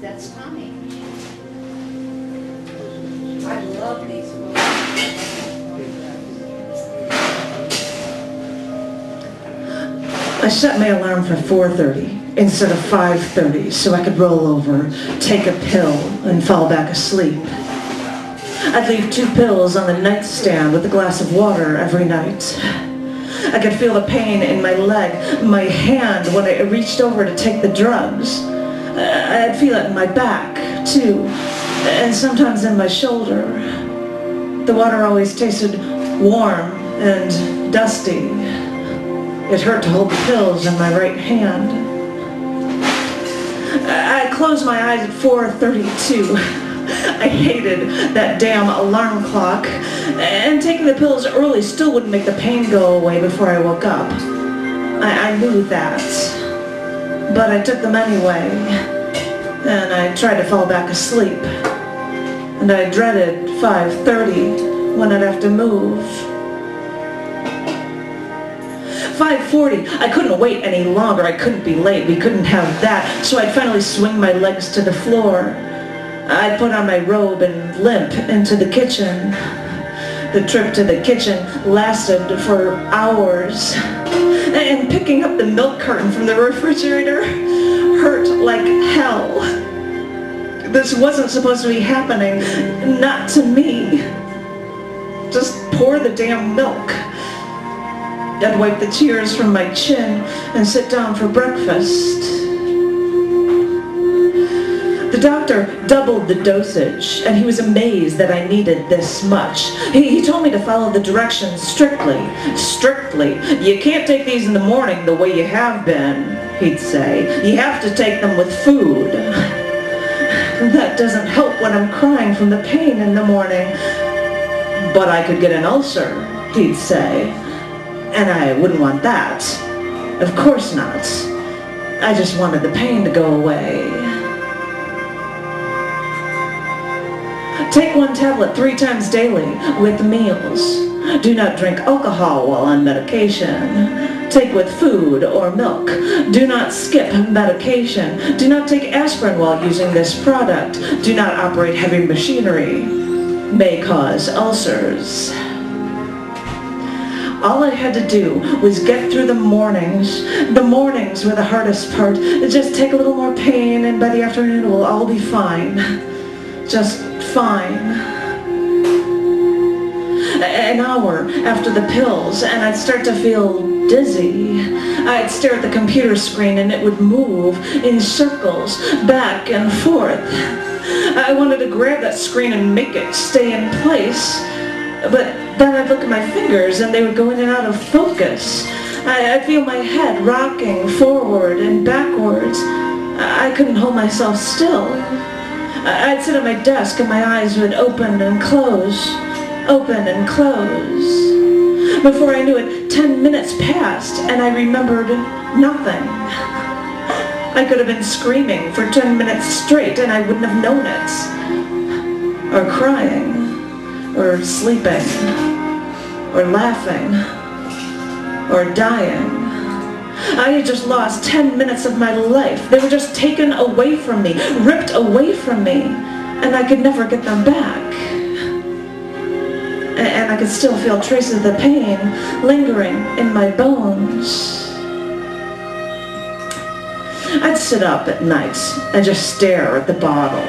That's Tommy. I love these photographs. I set my alarm for 4:30 instead of 5:30 so I could roll over, take a pill, and fall back asleep. I'd leave 2 pills on the nightstand with a glass of water every night. I could feel the pain in my leg, my hand when I reached over to take the drugs. I'd feel it in my back, too, and sometimes in my shoulder. The water always tasted warm and dusty. It hurt to hold the pills in my right hand. I closed my eyes at 4:32. I hated that damn alarm clock, and taking the pills early still wouldn't make the pain go away before I woke up. I knew that, but I took them anyway, and I tried to fall back asleep, and I dreaded 5:30 when I'd have to move. 5:40, I couldn't wait any longer. I couldn't be late. We couldn't have that, so I'd finally swing my legs to the floor. I'd put on my robe and limp into the kitchen. The trip to the kitchen lasted for hours. And picking up the milk carton from the refrigerator hurt like hell. This wasn't supposed to be happening. Not to me. Just pour the damn milk. I'd wipe the tears from my chin and sit down for breakfast. The doctor doubled the dosage, and he was amazed that I needed this much. He told me to follow the directions strictly. Strictly. You can't take these in the morning the way you have been, he'd say. You have to take them with food. That doesn't help when I'm crying from the pain in the morning. But I could get an ulcer, he'd say. And I wouldn't want that. Of course not. I just wanted the pain to go away. Take 1 tablet 3 times daily with meals. Do not drink alcohol while on medication. Take with food or milk. Do not skip medication. Do not take aspirin while using this product. Do not operate heavy machinery. May cause ulcers. All I had to do was get through the mornings. The mornings were the hardest part. Just take a little more pain, and by the afternoon it will all be fine. Just fine. An hour after the pills, and I'd start to feel dizzy. I'd stare at the computer screen, and it would move in circles, back and forth. I wanted to grab that screen and make it stay in place. But then I'd look at my fingers and they would go in and out of focus. I'd feel my head rocking forward and backwards. I couldn't hold myself still. I'd sit at my desk and my eyes would open and close, open and close. Before I knew it, 10 minutes passed and I remembered nothing. I could have been screaming for 10 minutes straight and I wouldn't have known it. Or crying. Or sleeping, or laughing, or dying. I had just lost 10 minutes of my life. They were just taken away from me, ripped away from me, and I could never get them back. And I could still feel traces of the pain lingering in my bones. I'd sit up at night and just stare at the bottle.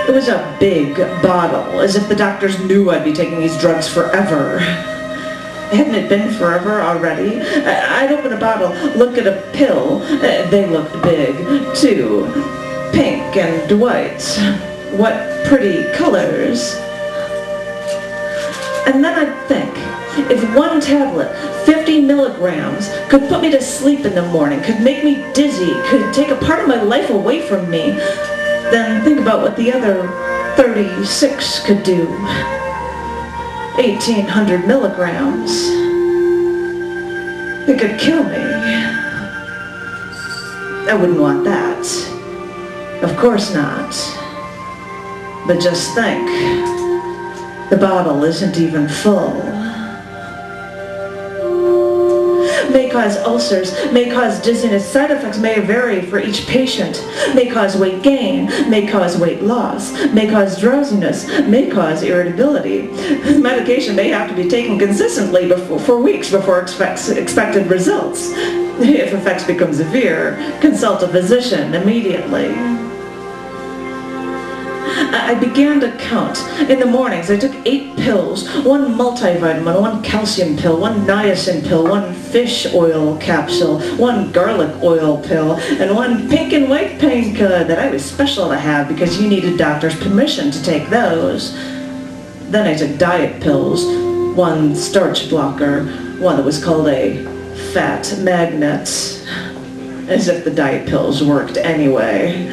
It was a big bottle, as if the doctors knew I'd be taking these drugs forever. Hadn't it been forever already? I'd open a bottle, look at a pill. They looked big, too. Pink and white. What pretty colors. And then I'd think, if 1 tablet, 50 milligrams, could put me to sleep in the morning, could make me dizzy, could take a part of my life away from me, then think about what the other 36 could do. 1,800 milligrams. It could kill me. I wouldn't want that. Of course not. But just think, the bottle isn't even full. Make may cause ulcers, may cause dizziness. Side effects may vary for each patient, may cause weight gain, may cause weight loss, may cause drowsiness, may cause irritability. Medication may have to be taken consistently for weeks before expected results. If effects become severe, consult a physician immediately. I began to count. In the mornings, I took 8 pills, 1 multivitamin, 1 calcium pill, 1 niacin pill, 1 fish oil capsule, 1 garlic oil pill, and 1 pink and white painkiller that I was special to have because you needed doctor's permission to take those. Then I took diet pills, 1 starch blocker, one that was called a fat magnet, as if the diet pills worked anyway,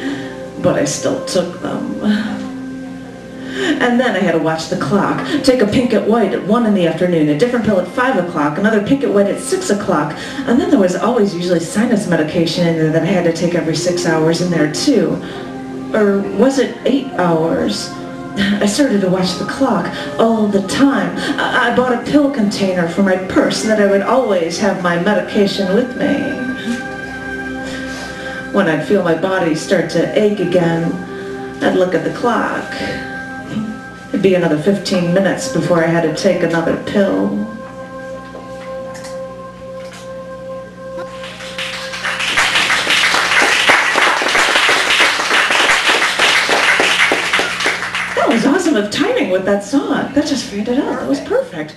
but I still took them. And then I had to watch the clock, take a pink at white at 1 in the afternoon, a different pill at 5 o'clock, another pink at white at 6 o'clock, and then there was always usually sinus medication in there that I had to take every 6 hours in there too. Or was it 8 hours? I started to watch the clock all the time. I bought a pill container for my purse so that I would always have my medication with me. When I'd feel my body start to ache again, I'd look at the clock. It'd be another 15 minutes before I had to take another pill. That was awesome of timing with that song. That just figured it out. That was perfect.